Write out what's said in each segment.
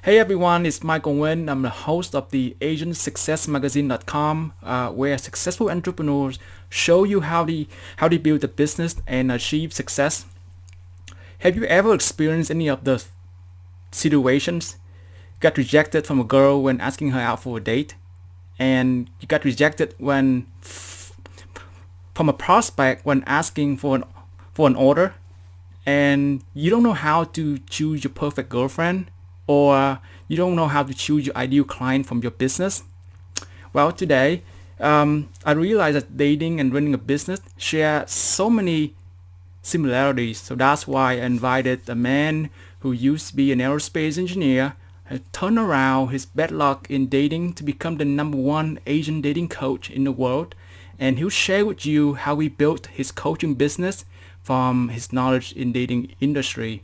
Hey everyone, it's Michael Nguyen. I'm the host of the asiansuccessmagazine.com, where successful entrepreneurs show you how they build a business and achieve success. Have you ever experienced any of the situations? Got rejected from a girl when asking her out for a date, and you got rejected from a prospect when asking for an order, and you don't know how to choose your perfect girlfriend, or you don't know how to choose your ideal client from your business. Well, today, I realized that dating and running a business share so many similarities. So that's why I invited a man who used to be an aerospace engineer, had turned around his bad luck in dating to become the number one Asian dating coach in the world. And he'll share with you how he built his coaching business from his knowledge in dating industry.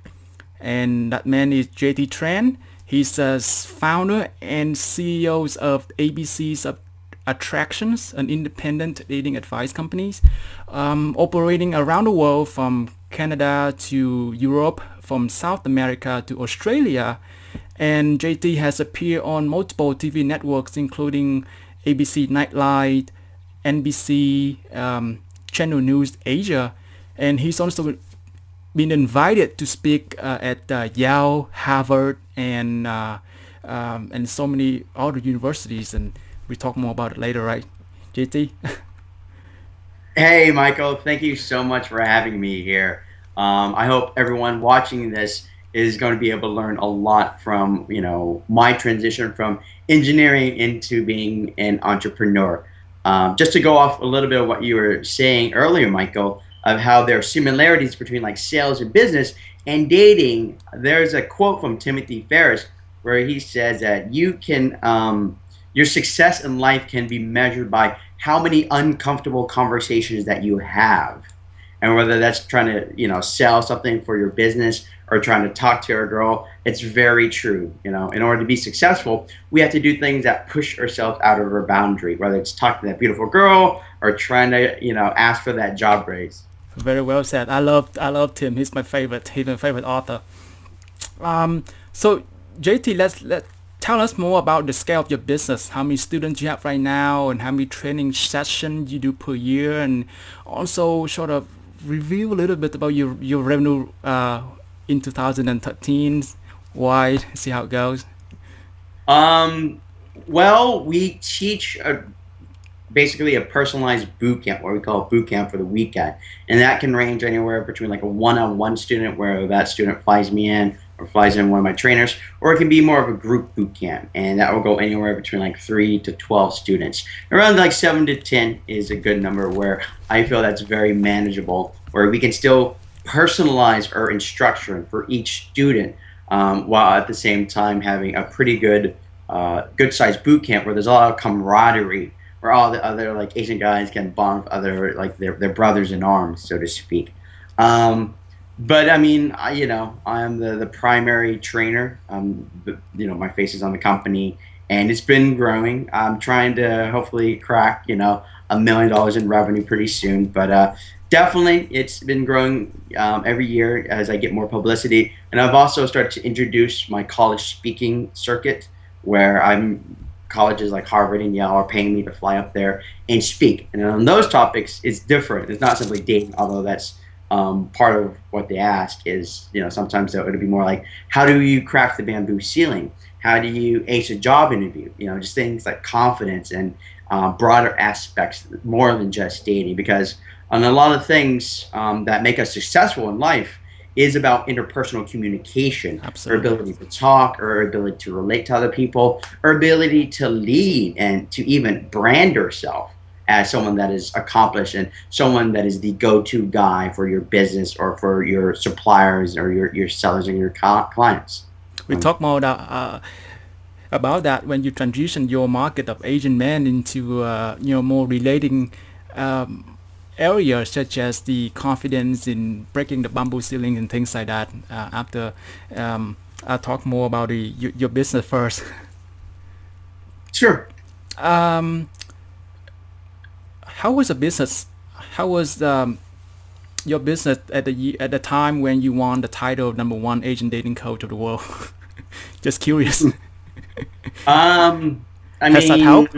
And that man is JT Tran. He's a founder and CEO of ABC's Attractions, an independent dating advice company, operating around the world from Canada to Europe, from South America to Australia. And JT has appeared on multiple TV networks, including ABC Nightlight, NBC, Channel News Asia, and he's also been invited to speak at Yale, Harvard, and so many other universities. And we talk more about it later, right, JT? Hey, Michael, thank you so much for having me here. I hope everyone watching this is going to be able to learn a lot from, my transition from engineering into being an entrepreneur. Just to go off a little bit of what you were saying earlier, Michael, of how there are similarities between like sales and business and dating. There's a quote from Timothy Ferriss where he says that your success in life can be measured by how many uncomfortable conversations that you have, and whether that's trying to sell something for your business or trying to talk to a girl. It's very true. In order to be successful, we have to do things that push ourselves out of our boundary, whether it's talking to that beautiful girl or trying to ask for that job raise. Very well said. I love Tim. He's my favorite. He's my favorite author. So JT, let tell us more about the scale of your business. How many students you have right now, and how many training sessions you do per year, and also sort of review a little bit about your revenue in 2013. Why? See how it goes. um well, we teach basically a personalized boot camp, what we call a boot camp for the weekend. And that can range anywhere between like a one-on-one student where that student flies me in or flies in one of my trainers, or it can be more of a group boot camp. And that will go anywhere between like 3 to 12 students. Around like 7 to 10 is a good number where I feel that's very manageable, where we can still personalize our instruction for each student, while at the same time having a pretty good sized boot camp where there's a lot of camaraderie, where all the other like Asian guys can bond with other like their brothers in arms, so to speak. Um, but I mean, I'm the primary trainer. My face is on the company, and it's been growing. I'm trying to hopefully crack $1 million in revenue pretty soon. But definitely, it's been growing every year as I get more publicity, and I've also started to introduce my college speaking circuit, where I'm colleges like Harvard and Yale are paying me to fly up there and speak. And on those topics, it's different. It's not simply dating, although that's part of what they ask. Is sometimes it would be more like, how do you crack the bamboo ceiling? How do you ace a job interview? Just things like confidence and broader aspects, more than just dating. Because on a lot of things that make us successful in life is about interpersonal communication, our Absolutely. ability to talk, our ability to relate to other people, our ability to lead and to even brand yourself as someone that is accomplished and someone that is the go-to guy for your business or for your suppliers or your sellers and your clients. We talk more about that when you transition your market of Asian men into more relating areas such as the confidence in breaking the bamboo ceiling and things like that. After I'll talk more about your business first. Sure. um, how was the business? How was your business at the time when you won the title of number one Asian dating coach of the world? Just curious. I Has that mean, helped?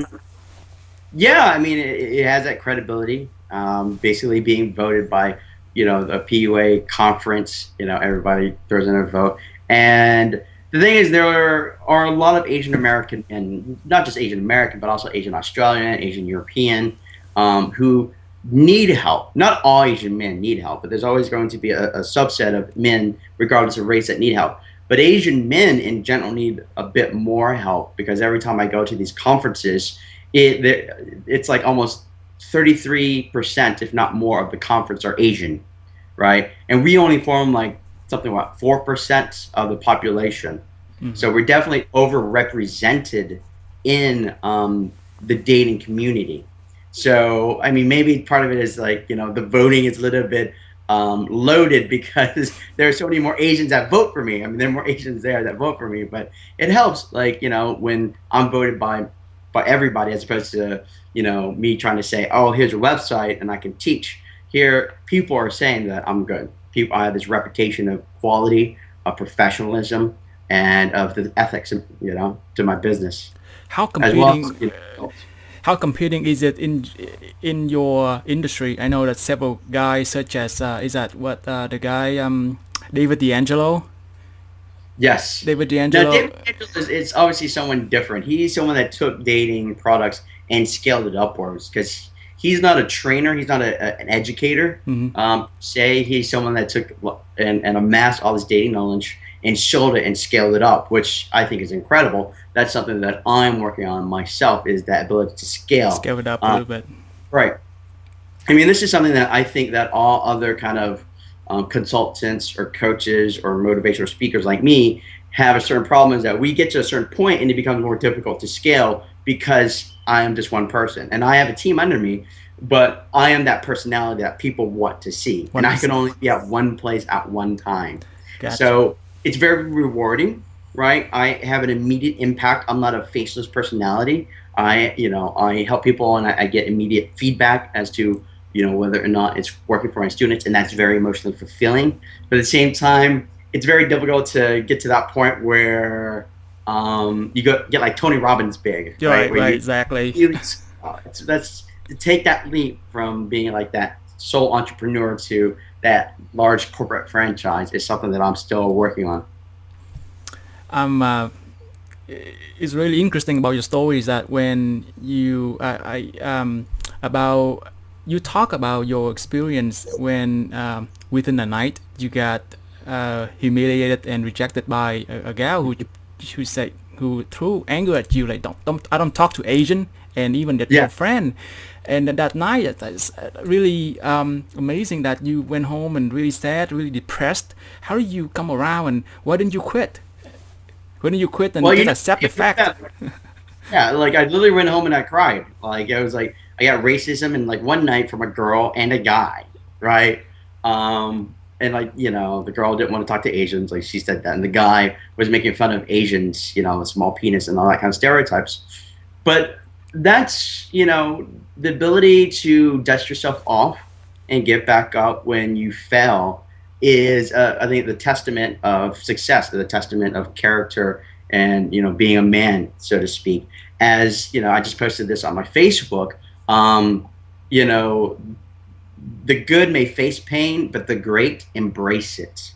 yeah, I mean, it has that credibility. Basically, being voted by, the PUA conference. Everybody throws in a vote, and the thing is, there are a lot of Asian American, and not just Asian American, but also Asian Australian, Asian European, who need help. Not all Asian men need help, but there's always going to be a subset of men, regardless of race, that need help. But Asian men in general need a bit more help because every time I go to these conferences, it's like almost 33%, if not more, of the conference are Asian, right? And we only form like something like 4% of the population. So we're definitely overrepresented in the dating community. So, I mean, maybe part of it is like, the voting is a little bit loaded because there are so many more Asians that vote for me. I mean, there are more Asians there that vote for me, but it helps, like, when I'm voted by everybody as opposed to, me trying to say, oh, here's a website and I can teach. Here, people are saying that I'm good. I have this reputation of quality, of professionalism, and of the ethics, to my business, How as well competing as, how competing is it in your industry? I know that several guys such as is that what the guy David D'Angelo? yes. David Now, D'Angelo. David Angel is obviously someone different. He's someone that took dating products and scaled it upwards because he's not a trainer. He's not an educator. Say he's someone that took and amassed all this dating knowledge and sold it and scaled it up, which I think is incredible. That's something that I'm working on myself is that ability to scale. Scale it up a little bit. Right. I mean, this is something that I think that all other kind of consultants or coaches or motivational speakers like me have a certain problem is that we get to a certain point and it becomes more difficult to scale because I am just one person and I have a team under me, but I am that personality that people want to see. And I can only be at one place at one time. Gotcha. So it's very rewarding, right? I have an immediate impact. I'm not a faceless personality. I help people and I get immediate feedback as to, whether or not it's working for my students, and that's very emotionally fulfilling. But at the same time, it's very difficult to get to that point where you get like Tony Robbins big, right? Right, exactly. That's to take that leap from being like that sole entrepreneur to that large corporate franchise is something that I'm still working on. It's really interesting about your story is that when you about you talk about your experience when within a night you got humiliated and rejected by a gal who threw anger at you like I don't talk to Asian and even that your friend. And that night it's really amazing that you went home and really sad, really depressed. How did you come around and why didn't you quit? Why didn't you quit and just accept the fact? Yeah, like I literally went home and I cried. Like it was like I got racism and like one night from a girl and a guy, right? And like, the girl didn't want to talk to Asians, like she said that. And the guy was making fun of Asians, small penis and all that kind of stereotypes. But that's, the ability to dust yourself off and get back up when you fail is, I think, the testament of success, the testament of character and, being a man, so to speak. As, I just posted this on my Facebook, the good may face pain, but the great embrace it.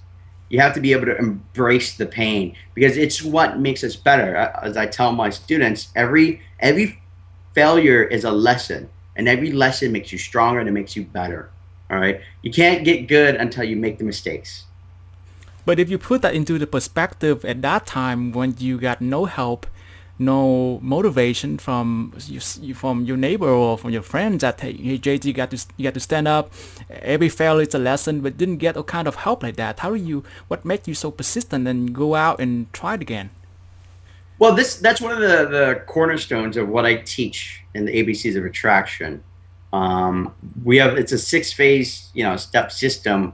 You have to be able to embrace the pain because it's what makes us better. As I tell my students, every failure is a lesson, and every lesson makes you stronger and it makes you better. All right. You can't get good until you make the mistakes. But if you put that into the perspective at that time when you got no help, no motivation from your neighbor or from your friends that hey JT, you got to stand up. Every failure is a lesson, but didn't get a kind of help like that. What made you so persistent and go out and try it again? Well, that's one of the cornerstones of what I teach in the ABCs of attraction. It's a 6-phase step system,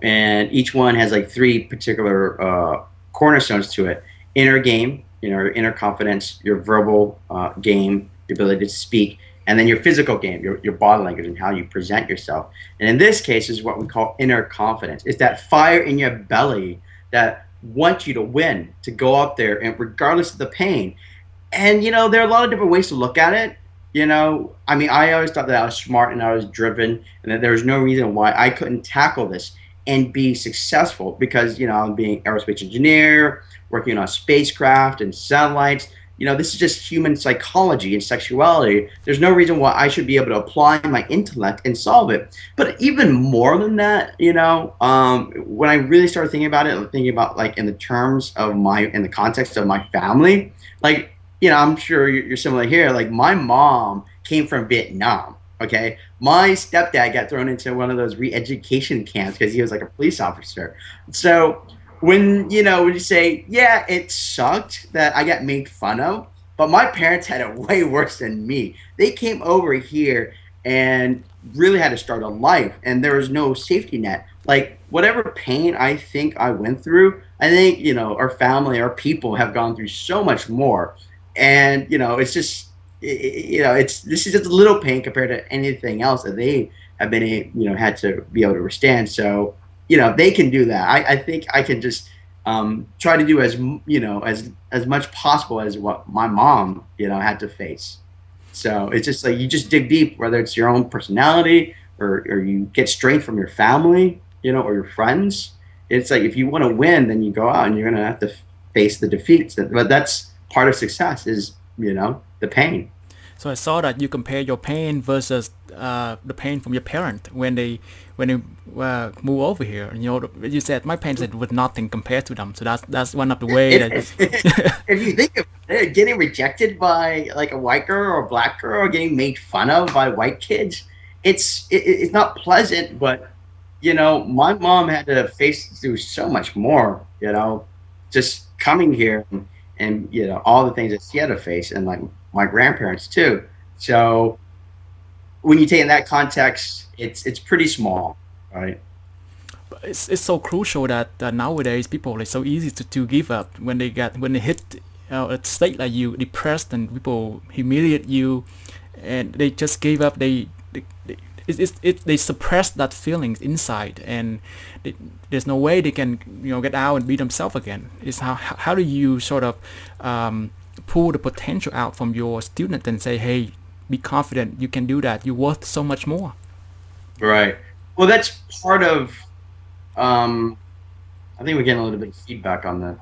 and each one has like 3 particular cornerstones to it: inner game, your inner confidence, your verbal game, your ability to speak, and then your physical game, your body language and how you present yourself. And in this case is what we call inner confidence. It's that fire in your belly that want you to win, to go out there and regardless of the pain. And there are a lot of different ways to look at it. I mean, I always thought that I was smart and I was driven, and that there was no reason why I couldn't tackle this and be successful because I'm being aerospace engineer, working on spacecraft and satellites. This is just human psychology and sexuality. There's no reason why I should be able to apply my intellect and solve it. But even more than that, when I really started thinking about it, thinking about like in the terms of in the context of my family, like, I'm sure you're similar here. Like my mom came from Vietnam. Okay. My stepdad got thrown into one of those re-education camps because he was like a police officer. So when you say, yeah, it sucked that I got made fun of, but my parents had it way worse than me. They came over here and really had to start a life, and there was no safety net. Like whatever pain I think I went through, I think our family, our people have gone through so much more, and it's just this is just a little pain compared to anything else that they have been had to be able to withstand. So they can do that. I think I can just try to do as much possible as what my mom had to face. So it's just like you just dig deep, whether it's your own personality or you get strength from your family, or your friends. It's like if you want to win, then you go out and you're gonna have to face the defeats. But that's part of success is the pain. So I saw that you compare your pain versus the pain from your parent when they move over here. You said my pain is with nothing compared to them. So that's one of the way that. If you think of it, getting rejected by like a white girl or a black girl, or getting made fun of by white kids, it's not pleasant. But my mom had to face through so much more. Just coming here and all the things that she had to face, and like my grandparents too. So when you take in that context, it's pretty small, right? But it's so crucial that nowadays people are so easy to give up when they hit a state like you depressed and people humiliate you and they just gave up. They suppress that feelings inside, and there's no way they can get out and be themselves again. Is how do you sort of pull the potential out from your student and say, hey, be confident, you can do that, you're worth so much more. Right. Well, that's part of I think we're getting a little bit of feedback on that.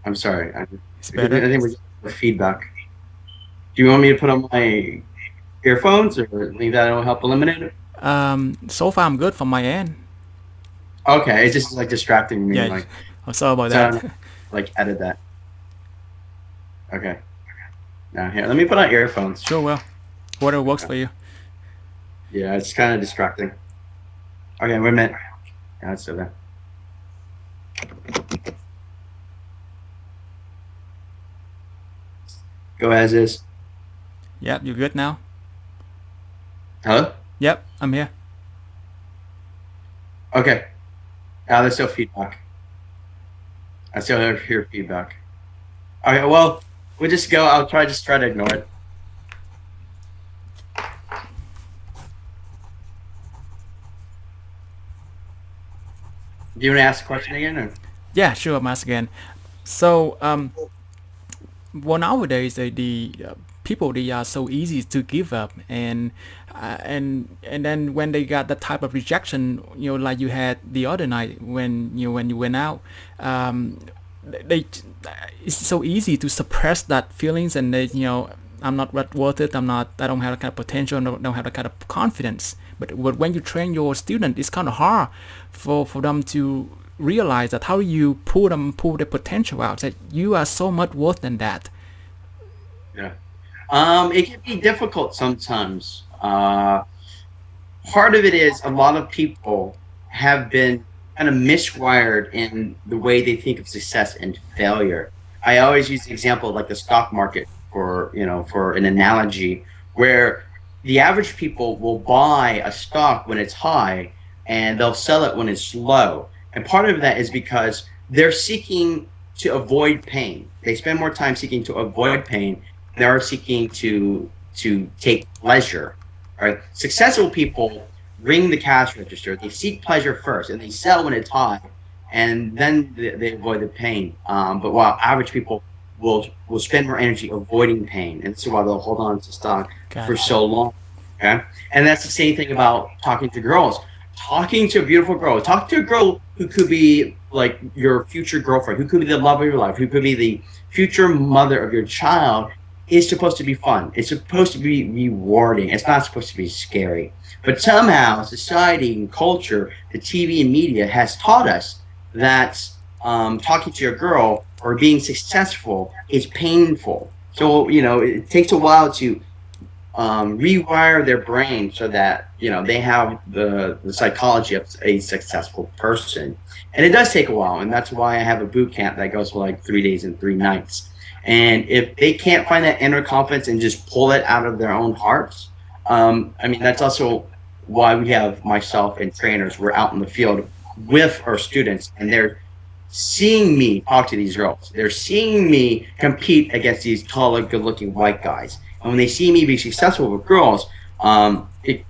I'm sorry. It's I better. think we're getting a little feedback. Do you want me to put on my earphones or leave that? It'll help eliminate it. So far I'm good from my end. Okay, it's just like distracting me. Yeah, Like, I'm sorry about so I don't that. like edit that. Okay. Now here, let me put on earphones. Sure, well, whatever works for you. Yeah, it's kind of distracting. Okay, wait a minute. Yeah, it's still there. Go as is. Yep, you're good now. Hello? Yep, I'm here. Okay. There's still feedback. I still hear feedback. Okay, well, we'll just go. I'll just try to ignore it. Do you want to ask a question again? Or? Yeah, sure, I'm asking again. So, well, nowadays the people, they are so easy to give up, and then when they got that type of rejection, like you had the other night when you went out, they it's so easy to suppress that feelings, and I'm not worth it. I don't have the kind of potential. Don't have the kind of confidence. But when you train your student, it's kind of hard for them to realize that how you pull their potential out. That you are so much worth than that. Yeah. It can be difficult sometimes. Part of it is a lot of people have been kind of miswired in the way they think of success and failure. I always use the example of like the stock market for an analogy where the average people will buy a stock when it's high and they'll sell it when it's low. And part of that is because they're seeking to avoid pain. They spend more time seeking to avoid pain than they are seeking to take pleasure. Right? Successful people ring the cash register. They seek pleasure first and they sell when it's high and then they avoid the pain. But while average people will spend more energy avoiding pain, and this is why they'll hold on to stock for Gotcha. so long. Okay, and that's the same thing about talking to girls. Talking to a beautiful girl, talk to a girl who could be like your future girlfriend, who could be the love of your life, who could be the future mother of your child, is supposed to be fun. It's supposed to be rewarding. It's not supposed to be scary. But somehow society and culture, the TV and media has taught us that talking to your girl or being successful is painful. So, it takes a while to rewire their brain so that they have the psychology of a successful person, and it does take a while, and that's why I have a boot camp that goes for like 3 days and 3 nights. And if they can't find that inner confidence and just pull it out of their own hearts, I mean, that's also why we have myself and trainers. We're out in the field with our students, and they're seeing me talk to these girls. They're seeing me compete against these taller, good-looking white guys. And when they see me be successful with girls, it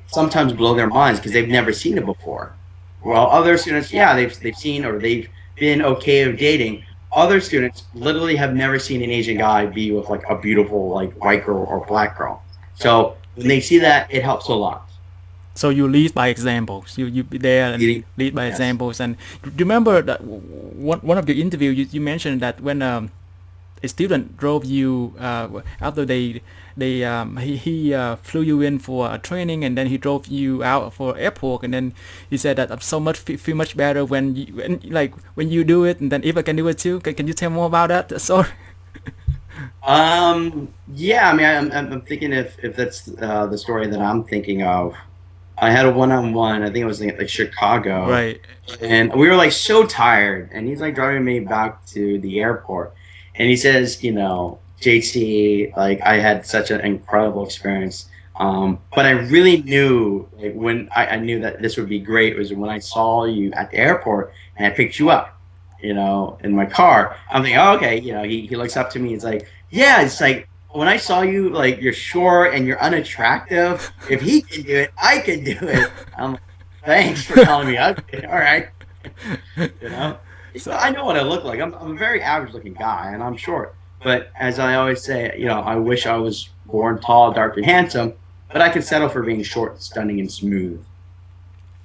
sometimes blows their minds because they've never seen it before. While other students, yeah, they've seen or they've been okay with dating. Other students literally have never seen an Asian guy be with like a beautiful like white girl or black girl. So when they see that, it helps a lot. So you lead by examples. You be there and Leading, lead by yes. examples. And do you remember that one of your interview you mentioned that when a student drove you after he flew you in for a training, and then he drove you out for airport, and then he said that I'm so much feel much better when you do it, and then if I can do it too. Can you tell more about that? So Yeah, I mean, I'm thinking if that's the story that I'm thinking of. I had a one-on-one. I think it was like Chicago, right. and we were like so tired. And he's like driving me back to the airport, and he says, JT, like I had such an incredible experience. But I really knew, like when I knew that this would be great was when I saw you at the airport and I picked you up, in my car. I'm thinking, oh, okay, he looks up to me. He's like, yeah, it's like when I saw you, like you're short and you're unattractive. If he can do it, I can do it. I'm like, thanks for calling me ugly. All right, you know. So I know what I look like. I'm a very average looking guy, and I'm short. But as I always say, I wish I was born tall, dark, and handsome. But I can settle for being short, stunning, and smooth.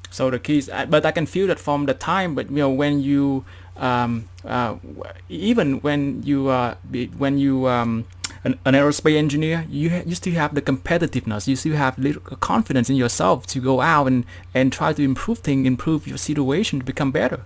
so the keys, but I can feel that from the time. But when you even when you an aerospace engineer, you still have the competitiveness. You still have little confidence in yourself to go out and try to improve things, improve your situation to become better.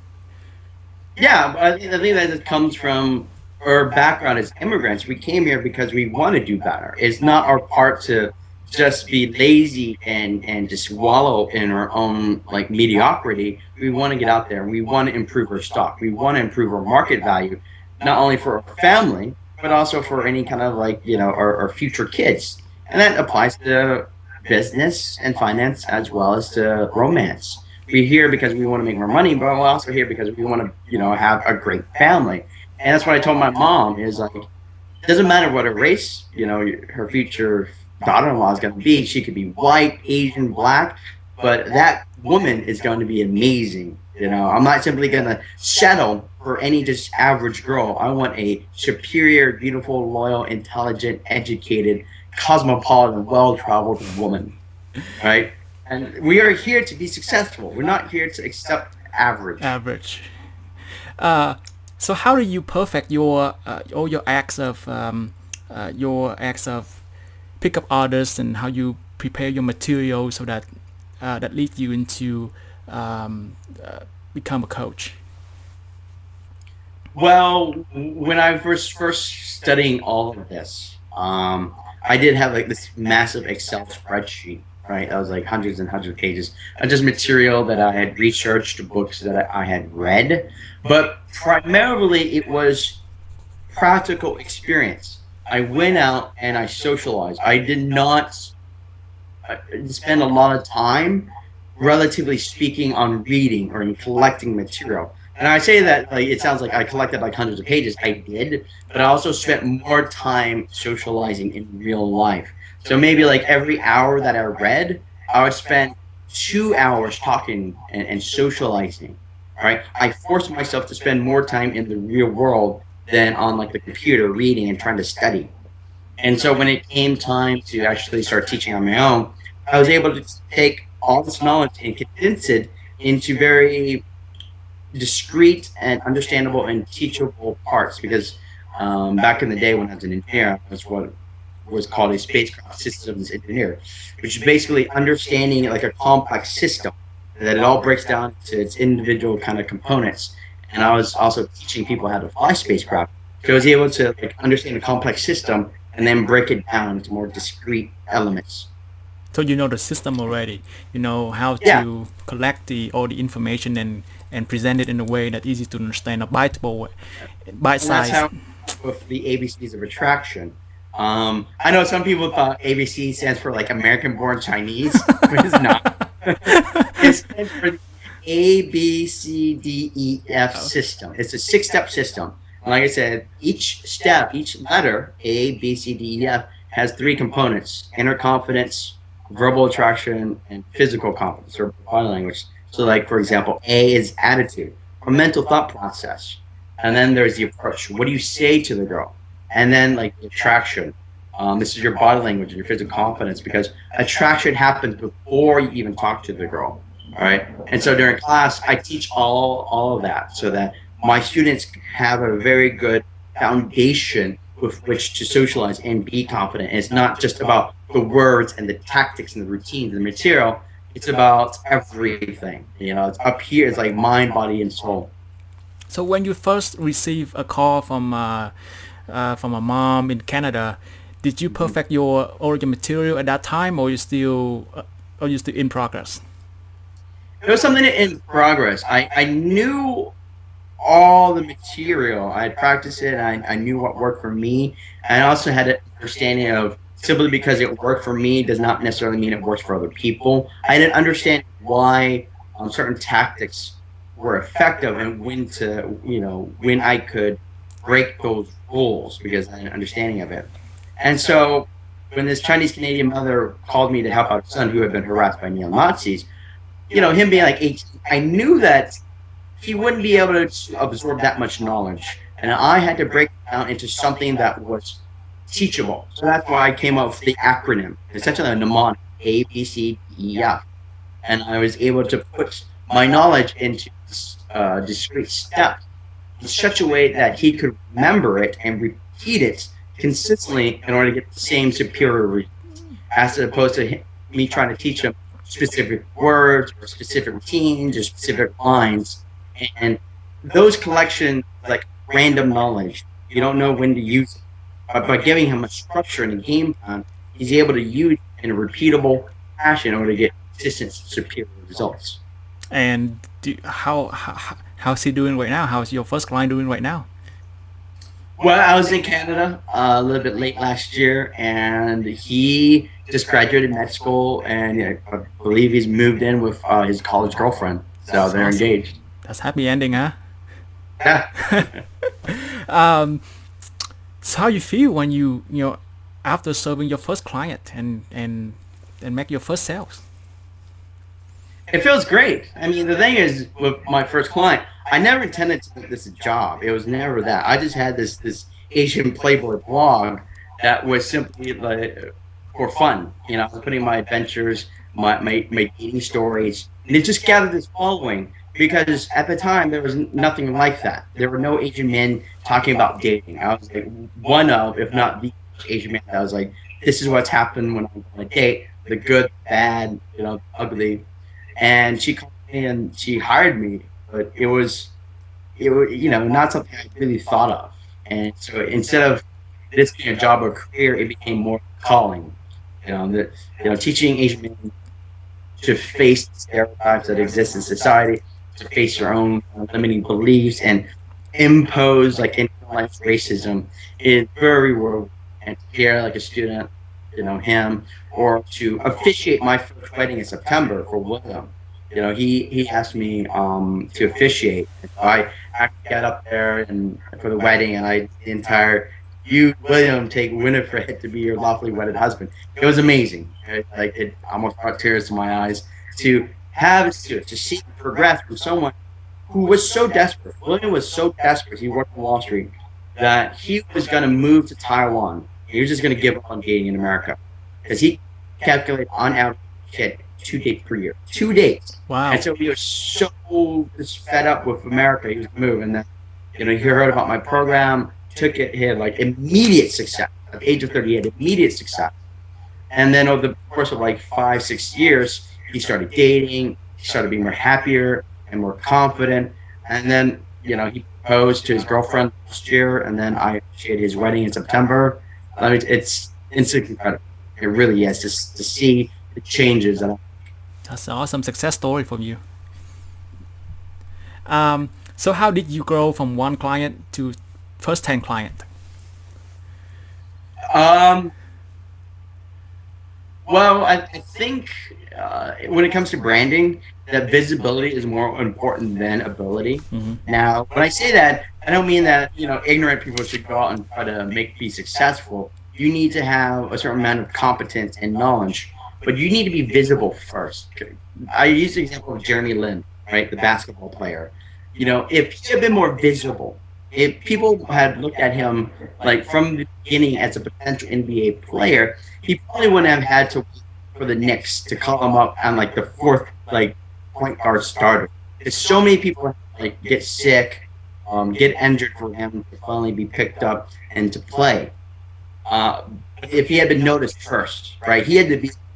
Yeah, but I think that it comes from our background as immigrants. We came here because we want to do better. It's not our part to just be lazy and just wallow in our own like mediocrity. We want to get out there. We want to improve our stock. We want to improve our market value, not only for our family, but also for any kind of like, our future kids. And that applies to business and finance as well as to romance. We're here because we want to make more money, but we're also here because we want to, have a great family. And that's what I told my mom is like, it doesn't matter what her race, her future daughter-in-law is going to be. She could be white, Asian, black, but that woman is going to be amazing. I'm not simply going to settle for any just average girl. I want a superior, beautiful, loyal, intelligent, educated, cosmopolitan, well-traveled woman, right? And we are here to be successful. We're not here to accept average. Average. Uh, so how do you perfect your all your acts of pick up artists, and how you prepare your material so that that leads you into become a coach? Well, when I was first studying all of this, I did have like this massive Excel spreadsheet, right? That was like hundreds and hundreds of pages of just material that I had researched, books that I had read, but primarily it was practical experience. I went out and I socialized. I did not spend a lot of time, relatively speaking, on reading or in collecting material. And I say that like it sounds like I collected like hundreds of pages. I did, but I also spent more time socializing in real life. So maybe like every hour that I read, I would spend 2 hours talking and socializing, All right. I forced myself to spend more time in the real world than on like the computer reading and trying to study. And so when it came time to actually start teaching on my own, I was able to take all this knowledge and condense it into very discrete and understandable and teachable parts. Because back in the day when I was an engineer, I was what was called a spacecraft systems engineer, which is basically understanding like a complex system that it all breaks down to its individual kind of components. And I was also teaching people how to fly spacecraft. So I was able to like understand a complex system and then break it down into more discrete elements. So you know the system already. You know how Yeah, to collect all the information and present it in a way that easy to understand, a bite and that's size. how with the ABCs of attraction. I know some people thought ABC stands for like American born Chinese, but it's not. It stands for the ABCDEF system. It's a 6 step system. And like I said, each step, each letter, ABCDEF, has 3 components: inner confidence, verbal attraction, and physical confidence or body language. So, like, for example, A is attitude or mental thought process. And then there's the approach. What do you say to the girl? And then, like, the attraction. This is your body language and your physical confidence, because attraction happens before you even talk to the girl. All right. And so during class, I teach all of that so that my students have a very good foundation with which to socialize and be confident. And it's not just about the words and the tactics and the routines and the material. It's about everything. You know, it's up here. It's like mind, body, and soul. So when you first receive a call from a mom in Canada, did you perfect your origin material at that time, or you still in progress? It was something in progress. I knew all the material. I had practiced it. I knew what worked for me. And I also had an understanding of simply because it worked for me does not necessarily mean it works for other people. I didn't understand why certain tactics were effective and when to, when I could break those rules because I had an understanding of it. And so when this Chinese Canadian mother called me to help out her son who had been harassed by neo Nazis, him being like 18, I knew that he wouldn't be able to absorb that much knowledge. And I had to break it down into something that was teachable. So that's why I came up with the acronym, essentially a mnemonic, A, B, C, D, E, F. And I was able to put my knowledge into discrete steps in such a way that he could remember it and repeat it consistently in order to get the same superior result, as opposed to me trying to teach him specific words or specific routines or specific lines. And those collections, like random knowledge, you don't know when to use it. But by giving him a structure and a game plan, he's able to use it in a repeatable fashion in order to get consistent, superior results. And how's he doing right now? How's your first client doing right now? Well, I was in Canada a little bit late last year, and he just graduated med school, and I believe he's moved in with his college girlfriend. So That's they're awesome. engaged. That's happy ending, huh? Yeah. Um, so how you feel when after serving your first client and make your first sales? It feels great. I mean, the thing is, with my first client, I never intended to make this a job. It was never that. I just had this Asian Playboy blog that was simply like for fun. I was putting my adventures, my dating stories, and it just gathered this following. Because at the time there was nothing like that. There were no Asian men talking about dating. I was like one of, if not the Asian man. I was like, this is what's happened when I'm on a date: the good, bad, ugly. And she called me and she hired me, but it was not something I really thought of. And so instead of this being a job or career, it became more calling. That teaching Asian men to face the stereotypes that exist in society, to face your own limiting beliefs and impose like internalized racism is very rewarding. And to hear like a student, him, or to officiate my first wedding in September for William. He asked me to officiate. I got up there and for the wedding, and the entire you William take Winifred to be your lawfully wedded husband. It was amazing. It almost brought tears to my eyes to have a student to see progress from someone who was so desperate. William was so desperate. He worked on Wall Street that he was going to move to Taiwan. He was just going to give up on dating in America because he calculated on average he had 2 dates per year, 2 dates. And Wow. so he was so just fed up with America. He was going to move, and then he heard about my program, took it, he had like immediate success. At the age of 30, he had immediate success. And then over the course of like 5, 6 years, he started dating. He started being more happier and more confident. And then, he proposed to his girlfriend last year, and then I officiated his wedding in September. I mean, it's incredible. It really is, just to see the changes. And That's an awesome success story from you. So how did you grow from one client to first 10 client? um, well, I think when it comes to branding, that visibility is more important than ability. Mm-hmm. Now, when I say that, I don't mean that ignorant people should go out and try to be successful. You need to have a certain amount of competence and knowledge, but you need to be visible first. I use the example of Jeremy Lin, right, the basketball player. If he had been more visible, if people had looked at him like from the beginning as a potential NBA player, he probably wouldn't have had to wait for the Knicks to call him up on like the fourth point guard starter. There's so many people get sick, get injured for him to finally be picked up and to play. If he had been noticed first, right? He had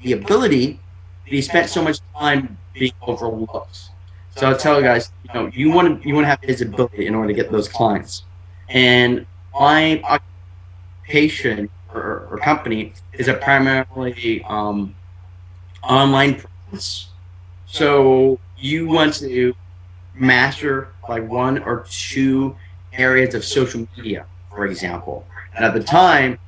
the ability, but he spent so much time being overlooked. So I'll tell you guys, you want to have visibility in order to get those clients. And my occupation or company is a primarily online presence. So you want to master like one or two areas of social media, for example. And at the time,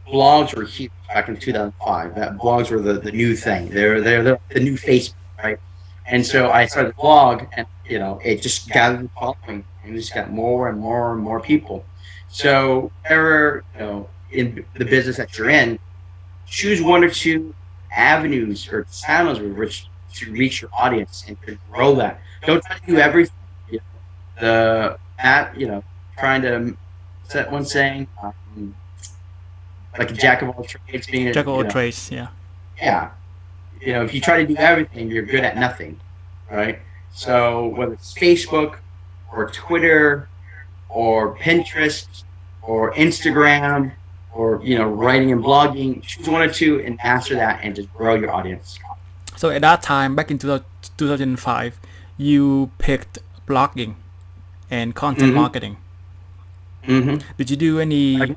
blogs were huge back in 2005. That blogs were the new thing. They're the new Facebook, right? And so I started the blog, and it just gathered following, and we just got more and more and more people. So whenever in the business that you're in, choose one or two avenues or channels with which to reach your audience and to grow that. Don't try to do everything. Trying to set one saying, like a jack of all trades being Jack of all trades, yeah. yeah. If you try to do everything, you're good at nothing, right? So whether it's Facebook or Twitter or Pinterest or Instagram or writing and blogging, choose one or two and master that and just grow your audience. So at that time, back in 2005, you picked blogging and content Mm-hmm. marketing. Mm-hmm. Did you do any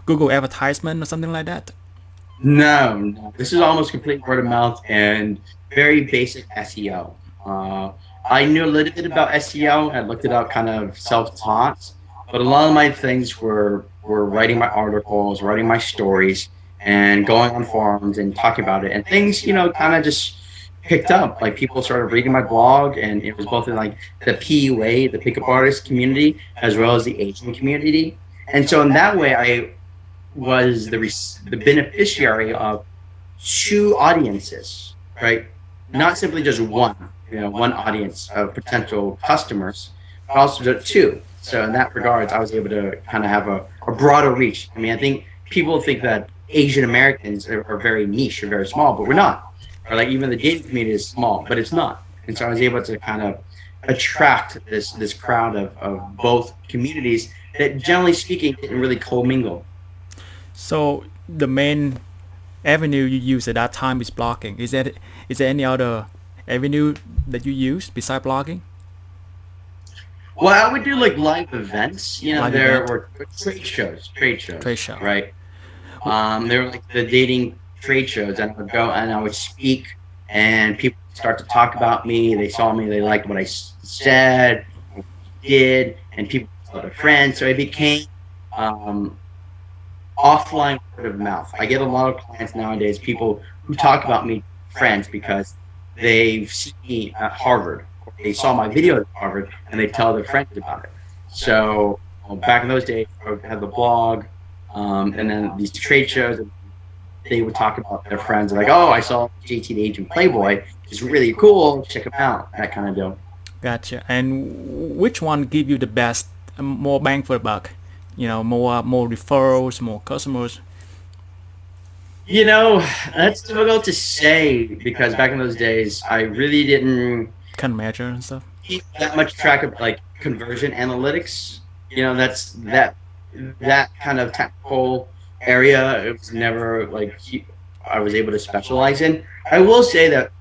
Google advertisement or something like that? No. This is almost complete word of mouth and very basic SEO. I knew a little bit about SEO. I looked it up kind of self-taught, but a lot of my things were writing my articles, writing my stories, and going on forums and talking about it. And things, kind of just picked up. Like people started reading my blog, and it was both in like the PUA, the pickup artist community, as well as the Asian community. And so in that way, I was the beneficiary of two audiences, right? Not simply just one audience of potential customers, but also two. So in that regards, I was able to kind of have a broader reach. I mean, I think people think that Asian Americans are very niche or very small, but we're not. Or like even the dating community is small, but it's not. And so I was able to kind of attract this crowd of both communities that, generally speaking, didn't really commingle. So the main avenue you use at that time is blogging. Is there any other avenue that you use besides blogging? Well, I would do like live events. Live There event. were trade shows, Trade show. right? They were like the dating trade shows, and I would go and I would speak, and people would start to talk about me. They saw me, they liked what I said, what I did, and people told their friends. So it became offline word of mouth. I get a lot of clients nowadays, people who talk about me, friends, because they've seen me at Harvard. They saw my video at Harvard, and they tell their friends about it. So back in those days, I would have the blog, and then these trade shows, and they would talk about their friends, like, oh, I saw JT the Agent Playboy. It's really cool. Check him out. That kind of deal. Gotcha. And which one give you the best, more bang for the buck? More referrals, more customers. You know, that's difficult to say because back in those days, I really didn't Can measure and stuff. keep that much track of like conversion analytics. That's that kind of technical area. It was never like I was able to specialize in. I will say that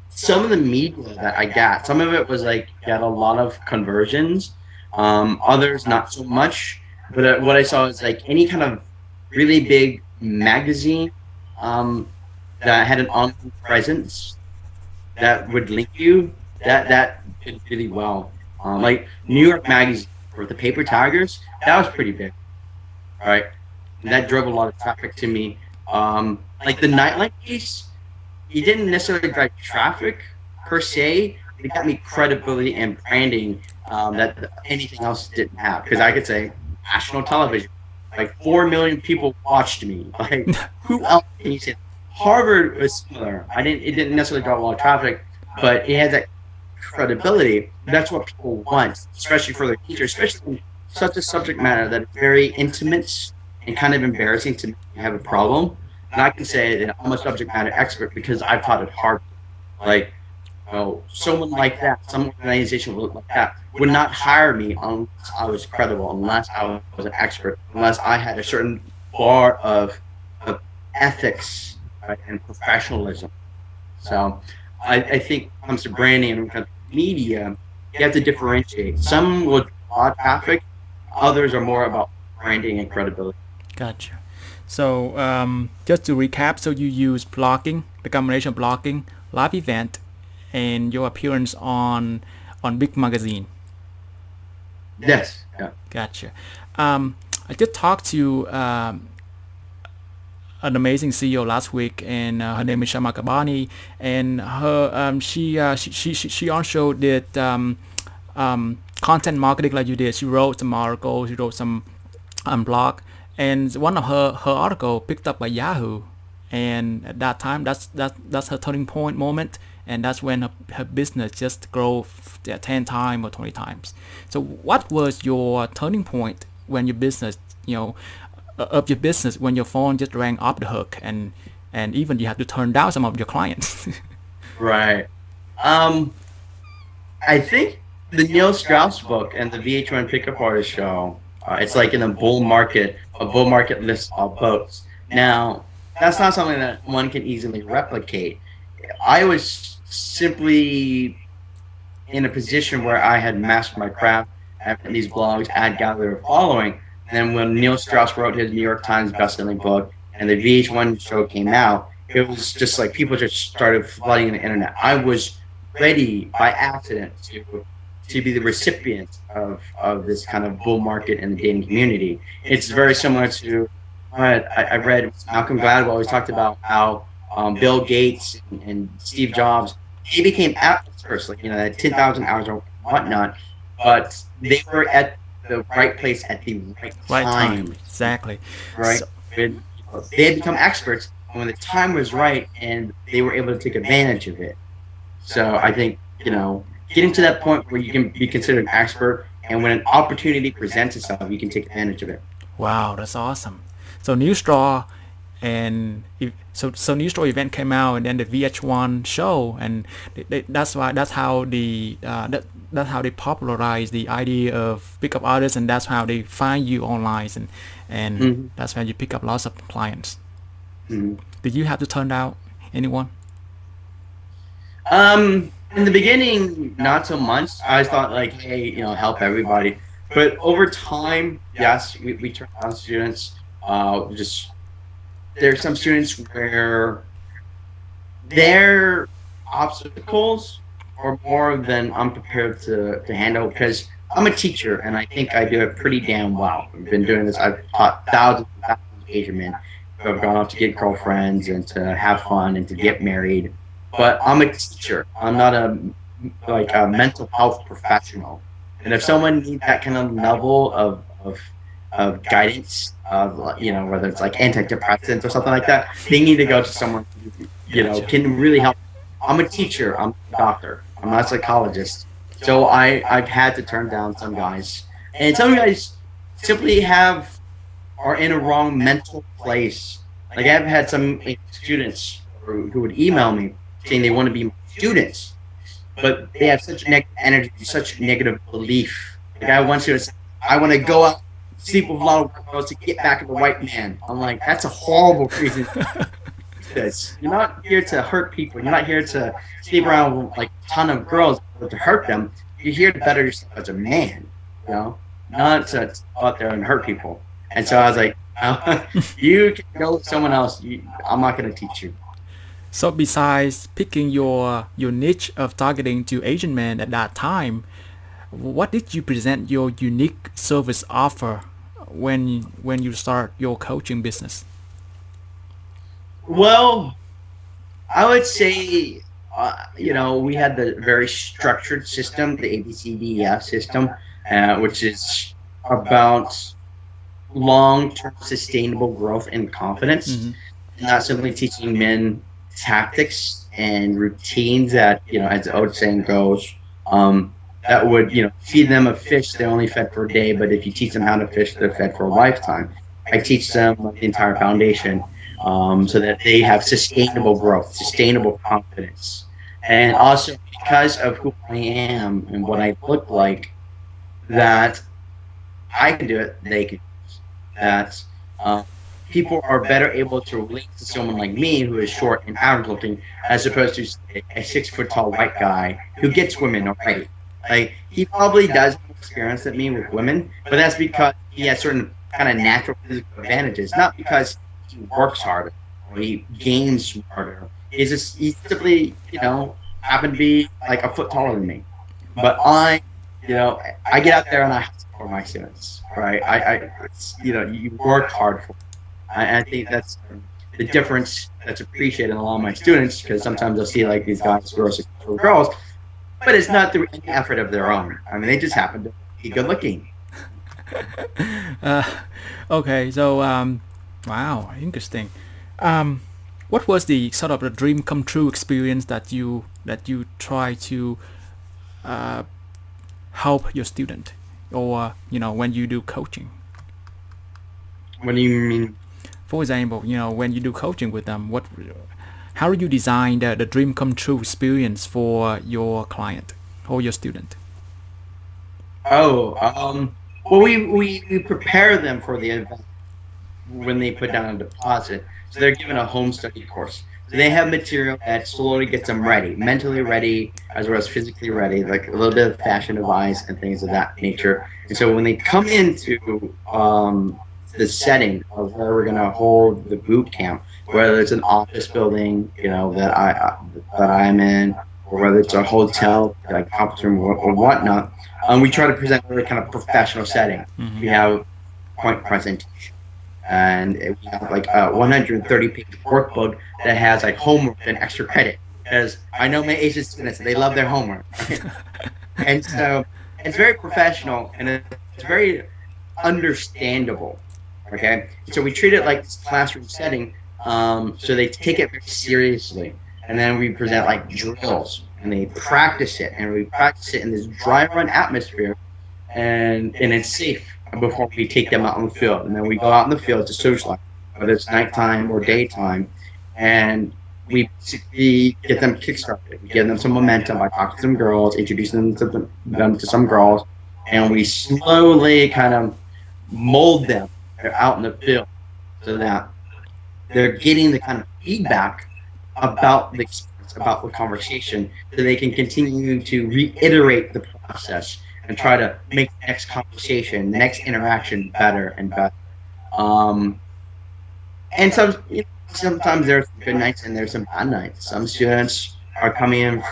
some of the media that I got, some of it was like got a lot of conversions. Others not so much. But what I saw is like any kind of really big magazine that had an online presence that would link you. That did really well. Like New York Magazine or the Paper Tigers, that was pretty big, right? And that drove a lot of traffic to me. Like the Nightlight piece, it didn't necessarily drive traffic per se. It got me credibility and branding that anything else didn't have. Because I could say national television, like 4 million people watched me. Like who else can you say? Harvard was similar. It didn't necessarily draw a lot of traffic, but it had that credibility. That's what people want, especially for their teachers, especially in such a subject matter that is very intimate and kind of embarrassing to have a problem. And I can say that I'm a subject matter expert because I've taught at Harvard. Like, someone like that, some organization like that would not hire me unless I was credible, unless I was an expert, unless I had a certain bar of ethics, right, and professionalism. So I think when it comes to branding and when it comes to media, you have to differentiate. Some will draw traffic, others are more about branding and credibility. Gotcha. So just to recap, so you use blogging, the combination of blogging, live event, and your appearance on big magazine. Yes. Yeah. Gotcha. I just talked to an amazing CEO last week, and her name is Shama Kabani, and her she also did content marketing like you did. She wrote some articles, she wrote some blog, and one of her article picked up by Yahoo, and at that time that's her turning point moment, and that's when her business just grow 10 times or 20 times. So what was your turning point when your business, of your business, when your phone just rang off the hook, and even you had to turn down some of your clients? Right. I think the Neil Strauss book and the VH1 Pickup Artist show, it's like in a bull market lists all boats. Now, that's not something that one can easily replicate. I was simply in a position where I had mastered my craft, having these blogs, had gathered a following. And then when Neil Strauss wrote his New York Times bestselling book and the VH1 show came out, it was just like people just started flooding the internet. I was ready by accident to be the recipient of this kind of bull market in the dating community. It's very similar to what I read. Malcolm Gladwell always talked about how Bill Gates and Steve Jobs, they became experts, like that 10,000 hours or whatnot, but they were at the right place at the right time. Exactly. Right. So, They had become experts when the time was right, and they were able to take advantage of it. So I think getting to that point where you can be considered an expert, and when an opportunity presents itself, you can take advantage of it. wow, that's awesome. So New Straw, and so New Straw event came out, and then the VH1 show, and that's how that's how they popularize the idea of pickup artists, and that's how they find you online, and Mm-hmm. that's when you pick up lots of clients. Mm-hmm. Did you have to turn down anyone? In the beginning, not so much. I thought like, hey, help everybody. But over time, yes, we turn on students. Just there's some students where their obstacles are more than I'm prepared to handle because I'm a teacher and I think I do it pretty damn well. I've been doing this. I've taught thousands and thousands of Asian men who have gone off to get girlfriends and to have fun and to get married. But I'm a teacher. I'm not a mental health professional. And if someone needs that kind of level of guidance, whether it's like antidepressants or something like that, they need to go to someone who, can really help. I'm a teacher. I'm a doctor. I'm not a psychologist. So I've had to turn down some guys, and some guys simply are in a wrong mental place. Like I've had some students who would email me saying they want to be my students, but they have such negative energy, such negative belief. Like I want you to say, I want to go out, sleep with a lot of white girls to get back at the white man. I'm like, that's a horrible reason to do this. You're not here to hurt people. You're not here to sleep around with like a ton of girls to hurt them. You're here to better yourself as a man, you know, not to go out there and hurt people. And so I was like, no, you can go with someone else. I'm not going to teach you. So besides picking your niche of targeting to Asian men at that time, what did you present your unique service offer when you start your coaching business? Well, I would say, we had the very structured system, the ABCDEF system, which is about long-term sustainable growth and confidence, Mm-hmm. not simply teaching men tactics and routines that, as the old saying goes, that would, feed them a fish they're only fed for a day, but if you teach them how to fish, they're fed for a lifetime. I teach them the entire foundation, so that they have sustainable growth, sustainable confidence. And also because of who I am and what I look like, that I can do it, they can. That people are better able to relate to someone like me who is short and average looking, as opposed to say, a 6 foot tall white guy who gets women already. Like he probably does have experience than me with women, but that's because he has certain kind of natural physical advantages, not because he works harder or he gains smarter. He simply, happen to be like a foot taller than me. But I get out there and I hustle for my students, right? You work hard for it. I think that's the difference that's appreciated in a lot of my students, because sometimes they'll see like these guys who are successful girls, but it's not through any effort of their own. I mean, they just happen to be good looking. uh, okay, so wow, interesting. Um, what was the sort of the dream come true experience that you try to uh, help your student, or when you do coaching? What do you mean? For example, when you do coaching with them, how do you design the dream come true experience for your client or your student? Oh, well, we prepare them for the event when they put down a deposit. So they're given a home study course. So they have material that slowly gets them ready, mentally ready, as well as physically ready, like a little bit of fashion advice and things of that nature. And so when they come into the setting of where we're going to hold the boot camp, whether it's an office building, that I'm in, or whether it's a hotel, like conference room or whatnot, we try to present a really kind of professional setting. Mm-hmm. We have point presentation, and we have like a 130-page workbook that has like homework and extra credit. Because I know my Asian students, they love their homework, right? And so it's very professional and it's very understandable. Okay, so we treat it like this classroom setting, so they take it very seriously, and then we present like drills, and they practice it, and we practice it in this dry run atmosphere, and it's safe before we take them out on the field, and then we go out in the field to socialize, whether it's nighttime or daytime, and we get them kickstarted. We give them some momentum by talking to some girls, introducing them to some girls, and we slowly kind of mold them. They're out in the field, so that they're getting the kind of feedback about the experience, about the conversation, so they can continue to reiterate the process and try to make the next conversation, the next interaction better and better. And sometimes there's good nights and there's some bad nights. Some students are coming in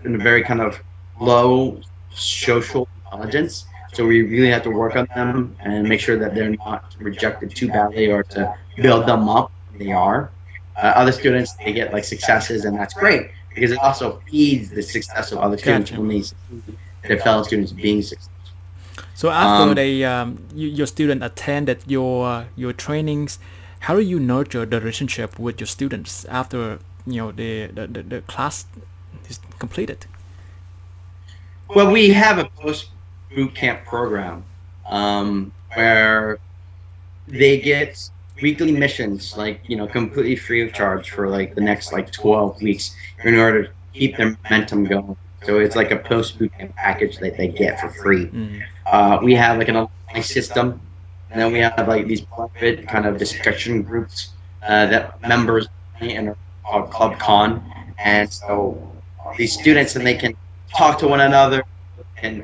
a very kind of low social intelligence. So we really have to work on them and make sure that they're not rejected too badly, or to build them up when they are. Other students, they get like successes, and that's great because it also feeds the success of other students when they see their fellow students being successful. So after your student attended your trainings, how do you nurture the relationship with your students after the class is completed? Well, we have a post boot camp program where they get weekly missions, like completely free of charge for like the next like 12 weeks in order to keep their momentum going. So it's like a post boot camp package that they get for free. Mm. We have like an alumni system, and then we have like these private kind of discussion groups that members and are called Club Con, and so these students and they can talk to one another and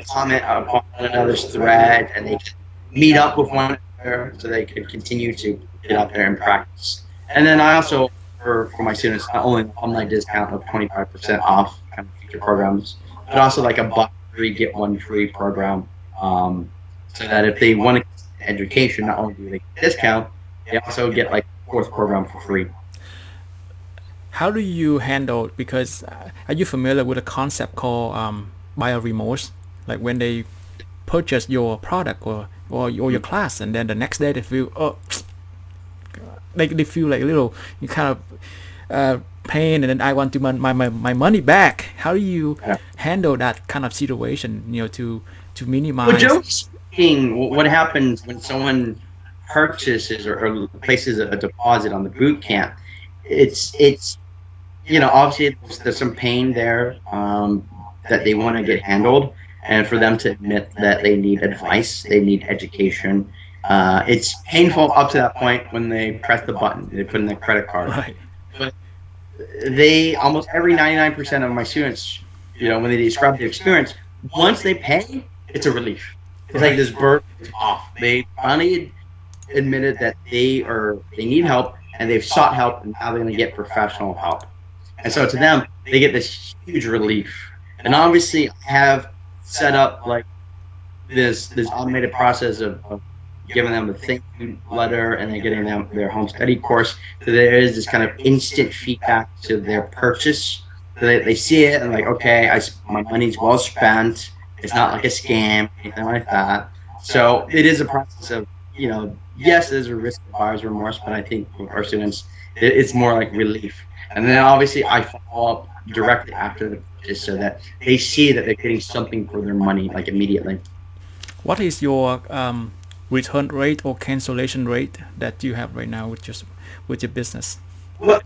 comment upon one another's thread, and they can meet up with one another so they can continue to get out there and practice. And then I also for my students not only an alumni discount of 25% off kind of future programs, but also like a buy free get one free program, so that if they want to get education, not only do they get a discount, they also get like a fourth program for free. How do you handle, because are you familiar with a concept called buyer remorse? Like when they purchase your product or your class, and then the next day they feel, oh, they feel like a little, you kind of pain, and then I want to my money back. How do you handle that kind of situation, to minimize? Well, generally speaking, what happens when someone purchases or places a deposit on the boot camp, it's obviously there's some pain there that they want to get handled, and for them to admit that they need advice, they need education. It's painful up to that point when they press the button, they put in their credit card. Right. But they almost every 99% of my students, when they describe the experience, once they pay, it's a relief. It's like this burden is off. They finally admitted that they need help, and they've sought help, and now they're going to get professional help. And so to them, they get this huge relief. And obviously, I have set up like this automated process of giving them a thank you letter, and then getting them their home study course. So there is this kind of instant feedback to their purchase. So they see it and like, okay, my money's well spent. It's not like a scam, anything like that. So it is a process of, yes, there's a risk of buyer's remorse, but I think with our students, it's more like relief. And then obviously I follow up directly after the purchase so that they see that they're getting something for their money, like immediately. What is your return rate or cancellation rate that you have right now with your business? Well,